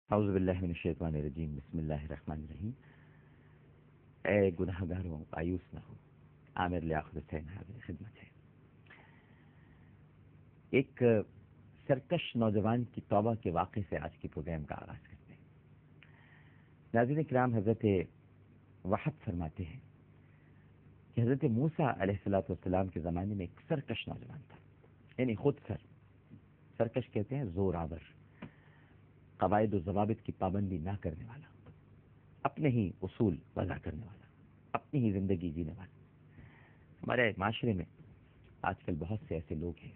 اعوذ باللہ من الشیطان الرجیم، بسم اللہ الرحمن الرحیم۔ اے گناہگاروں، مایوس نہ ہو، عامر لیاقت حسین حاضر خدمت ہے۔ ایک سرکش نوجوان کی توبہ کے واقعے سے آج کی پروگرام کا آغاز کرتے ہیں۔ ناظرین کرام، حضرت وحب فرماتے ہیں کہ حضرت موسیٰ علیہ السلام کے زمانے میں ایک سرکش نوجوان تھا، یعنی خود سرکش کہتے ہیں زور آور، قواعد و ضوابط کی پابندی نہ کرنے والا، اپنے ہی اصول وضع کرنے والا، اپنی ہی زندگی جینے والا۔ ہمارے معاشرے میں آج کل بہت سے ایسے لوگ ہیں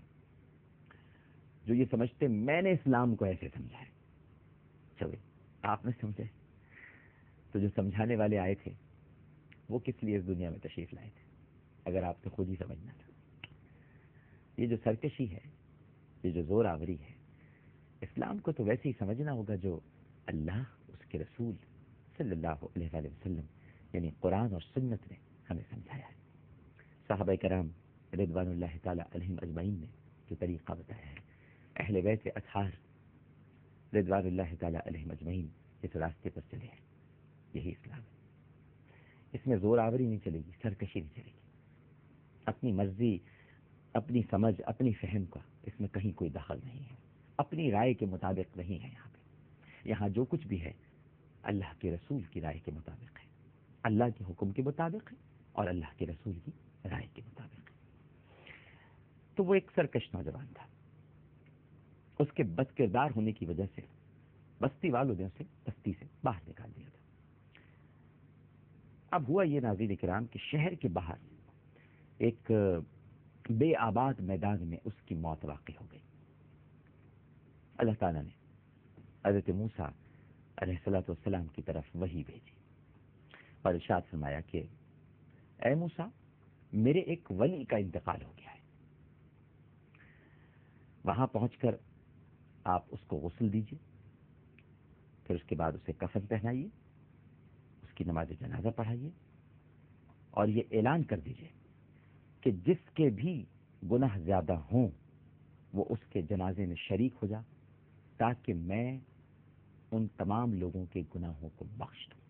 جو یہ سمجھتے میں نے اسلام کو ایسے سمجھا ہے۔ چلے آپ نے سمجھے تو جو سمجھانے والے آئے تھے وہ کس لیے اس دنیا میں تشریف لائے تھے اگر آپ کو خود ہی سمجھنا تھا؟ یہ جو سرکشی ہے، یہ جو زور آوری ہے، اسلام کو تو ویسے ہی سمجھنا ہوگا جو اللہ، اس کے رسول صلی اللہ علیہ وآلہ وسلم یعنی قرآن اور سنت نے ہمیں سمجھایا ہے۔ صحابہ کرام رضوان اللہ تعالی علیہم اجمعین نے جو طریقہ بتایا ہے، اہل بیت اطہار رضوان اللہ تعالی علیہم اجمعین اس راستے پر چلے ہیں، یہی اسلام ہے۔ اس میں زور آوری نہیں چلے گی، سرکشی نہیں چلے گی، اپنی مرضی، اپنی سمجھ، اپنی فہم کا اس میں کہیں کوئی دخل نہیں ہے، اپنی رائے کے مطابق نہیں ہے۔ یہاں جو کچھ بھی ہے اللہ کے رسول کی رائے کے مطابق ہے، اللہ کے حکم کے مطابق ہے اور اللہ کے رسول کی رائے کے مطابق ہے۔ تو وہ ایک سرکش نوجوان تھا، اس کے بد کردار ہونے کی وجہ سے بستی والوں نے اسے بستی سے باہر نکال دیا تھا۔ اب ہوا یہ ناظرین کرام کہ شہر کے باہر ایک بے آباد میدان میں اس کی موت واقع ہو گئی۔ اللہ تعالیٰ نے حضرت موسیٰ علیہ السلام کی طرف وحی بھیجی اور ارشاد فرمایا کہ اے موسیٰ، میرے ایک ولی کا انتقال ہو گیا ہے، وہاں پہنچ کر آپ اس کو غسل دیجیے، پھر اس کے بعد اسے کفن پہنائیے، اس کی نماز جنازہ پڑھائیے اور یہ اعلان کر دیجیے کہ جس کے بھی گناہ زیادہ ہوں وہ اس کے جنازے میں شریک ہو جا، تاکہ میں ان تمام لوگوں کے گناہوں کو بخش دوں۔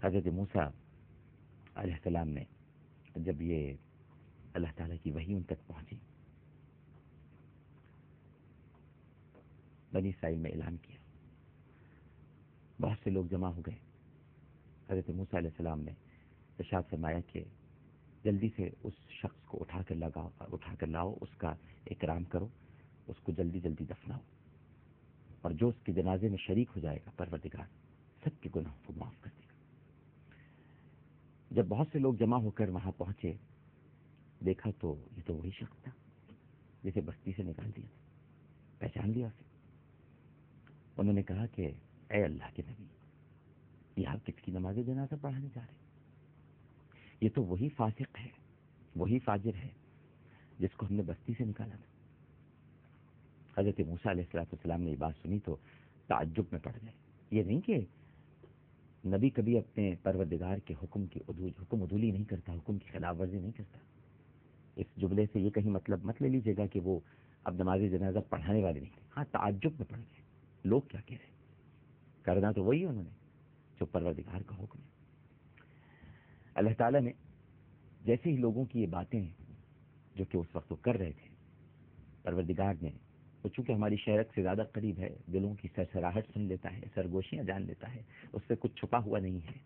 حضرت موسیٰ علیہ السلام نے جب یہ اللہ تعالیٰ کی وحی ان تک پہنچی، بنی اسرائیل میں اعلان کیا، بہت سے لوگ جمع ہو گئے۔ حضرت موسیٰ علیہ السلام نے ارشاد فرمایا کہ جلدی سے اس شخص کو اٹھا کر لاؤ، اس کا اکرام کرو، اس کو جلدی جلدی دفناؤ، اور جو اس کے جنازے میں شریک ہو جائے گا پروردگار سب کے گناہوں کو معاف کر دے گا۔ جب بہت سے لوگ جمع ہو کر وہاں پہنچے، دیکھا تو یہ تو وہی شخص تھا جسے بستی سے نکال دیا تھا، پہچان لیا اسے۔ انہوں نے کہا کہ اے اللہ کے نبی، یہ آپ کس کی نماز جنازہ پڑھانے جا رہے ہیں؟ یہ تو وہی فاسق ہے، وہی فاجر ہے جس کو ہم نے بستی سے نکالا تھا۔ حضرت موسیٰ علیہ السلام نے یہ بات سنی تو تعجب میں پڑ گئے۔ یہ نہیں کہ نبی کبھی اپنے پروردگار کے حکم عدولی نہیں کرتا، حکم کی خلاف ورزی نہیں کرتا۔ اس جملے سے یہ کہیں مطلب مت لے لیجیے گا کہ وہ اب نماز جنازہ پڑھانے والے نہیں تھے۔ ہاں، تعجب میں پڑ گئے، لوگ کیا کہہ رہے ہیں، کرنا تو وہی انہوں نے جو پروردگار کا حکم ہے۔ اللہ تعالیٰ نے جیسے ہی لوگوں کی یہ باتیں جو کہ اس وقت وہ کر رہے تھے، پروردگار نے، وہ چونکہ ہماری شہرت سے زیادہ قریب ہے، دلوں کی سرسراہٹ سن لیتا ہے، سرگوشیاں جان لیتا ہے، اس سے کچھ چھپا ہوا نہیں ہے۔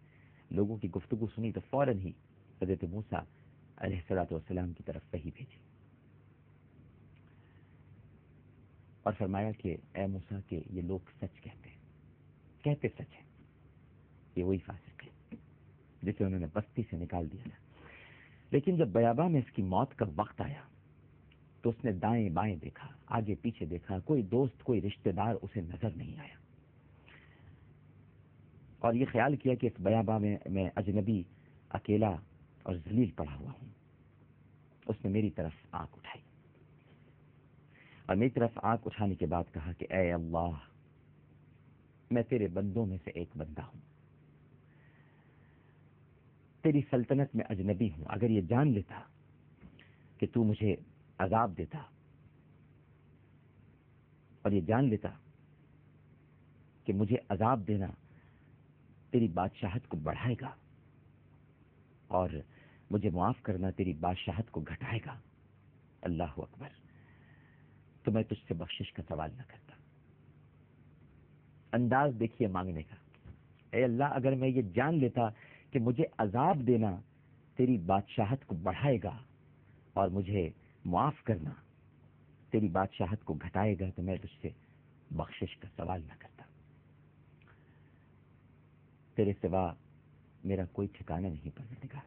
لوگوں کی گفتگو سنی تو فوراً ہی حضرت موسیٰ علیہ السلام کی طرف وحی بھیجی اور فرمایا کہ اے موسیٰ، کہ یہ لوگ سچ کہتے سچ ہے، یہ وہی فاسق ہے جسے انہوں نے بستی سے نکال دیا تھا۔ لیکن جب بیاباں میں اس کی موت کا وقت آیا تو اس نے دائیں بائیں دیکھا، آگے پیچھے دیکھا، کوئی دوست، کوئی رشتہ دار اسے نظر نہیں آیا، اور یہ خیال کیا کہ اس بیاباں میں اجنبی، اکیلا اور ذلیل پڑا ہوا ہوں۔ اس نے میری طرف آنکھ اٹھائی اور میری طرف آنکھ اٹھانے کے بعد کہا کہ اے اللہ، میں تیرے بندوں میں سے ایک بندہ ہوں، تیری سلطنت میں اجنبی ہوں، اگر یہ جان لیتا کہ تو مجھے عذاب دیتا اور یہ جان لیتا کہ مجھے عذاب دینا تیری بادشاہت کو بڑھائے گا اور مجھے معاف کرنا تیری بادشاہت کو گھٹائے گا، اللہ اکبر، تو میں تجھ سے بخشش کا سوال نہ کرتا۔ انداز دیکھیے مانگنے کا، اے اللہ اگر میں یہ جان لیتا کہ مجھے عذاب دینا تیری بادشاہت کو بڑھائے گا اور مجھے معاف کرنا تیری بادشاہت کو گھٹائے گا تو میں تجھ سے بخشش کا سوال نہ کرتا۔ تیرے سوا میرا کوئی ٹھکانہ نہیں پروردگار،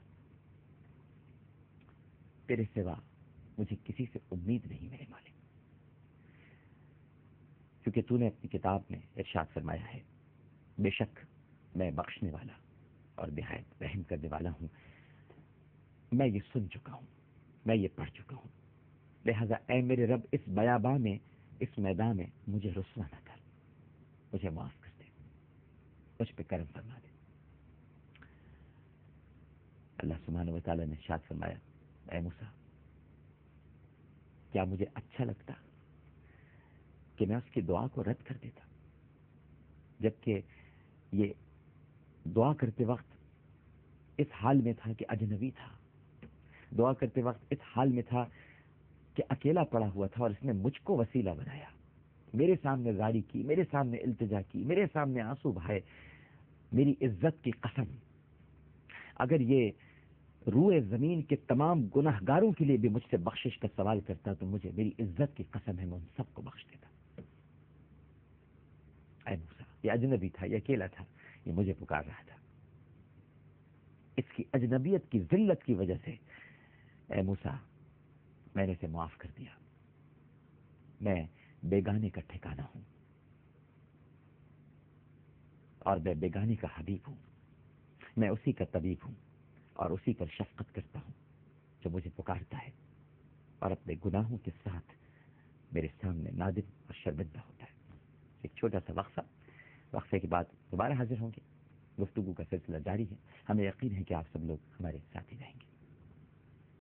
تیرے سوا مجھے کسی سے امید نہیں میرے مالک، کیونکہ تو نے اپنی کتاب میں ارشاد فرمایا ہے بے شک میں بخشنے والا اور نہایت رحم کرنے والا ہوں۔ میں یہ سن چکا ہوں، میں یہ پڑھ چکا ہوں، لہذا اے میرے رب اس بیاباں میں، اس میدان میں مجھے رسوا نہ کر، مجھے معاف کر دے، مجھ پہ کرم فرما دے۔ اللہ سبحانہ و تعالیٰ نے ارشاد فرمایا اے موسیٰ کیا مجھے اچھا لگتا کہ میں اس کی دعا کو رد کر دیتا، جبکہ یہ دعا کرتے وقت اس حال میں تھا کہ اجنبی تھا، دعا کرتے وقت اس حال میں تھا کہ اکیلا پڑا ہوا تھا اور اس نے مجھ کو وسیلہ بنایا، میرے سامنے زاری کی، میرے سامنے التجا کی، میرے سامنے آنسو بہائے۔ میری عزت کی قسم اگر یہ روئے زمین کے تمام گناہ گاروں کے لیے بھی مجھ سے بخشش کا سوال کرتا تو مجھے، میری عزت کی قسم ہے، میں ان سب کو بخش دیتا۔ اے موسیٰ یہ اجنبی تھا، یہ اکیلا تھا، یہ مجھے پکار رہا تھا، اس کی اجنبیت کی ذلت کی وجہ سے اے موسیٰ میں نے اسے معاف کر دیا۔ میں بیگانے کا ٹھکانہ ہوں اور میں بیگانے کا حبیب ہوں، میں اسی کا طبیب ہوں اور اسی پر شفقت کرتا ہوں جو مجھے پکارتا ہے اور اپنے گناہوں کے ساتھ میرے سامنے نادم اور شرمندہ ہوتا ہے۔ ایک چھوٹا سا وقفے کے بعد دوبارہ حاضر ہوں گے، گفتگو کا سلسلہ جاری ہے، ہمیں یقین ہے کہ آپ سب لوگ ہمارے ساتھ ہی رہیں گے۔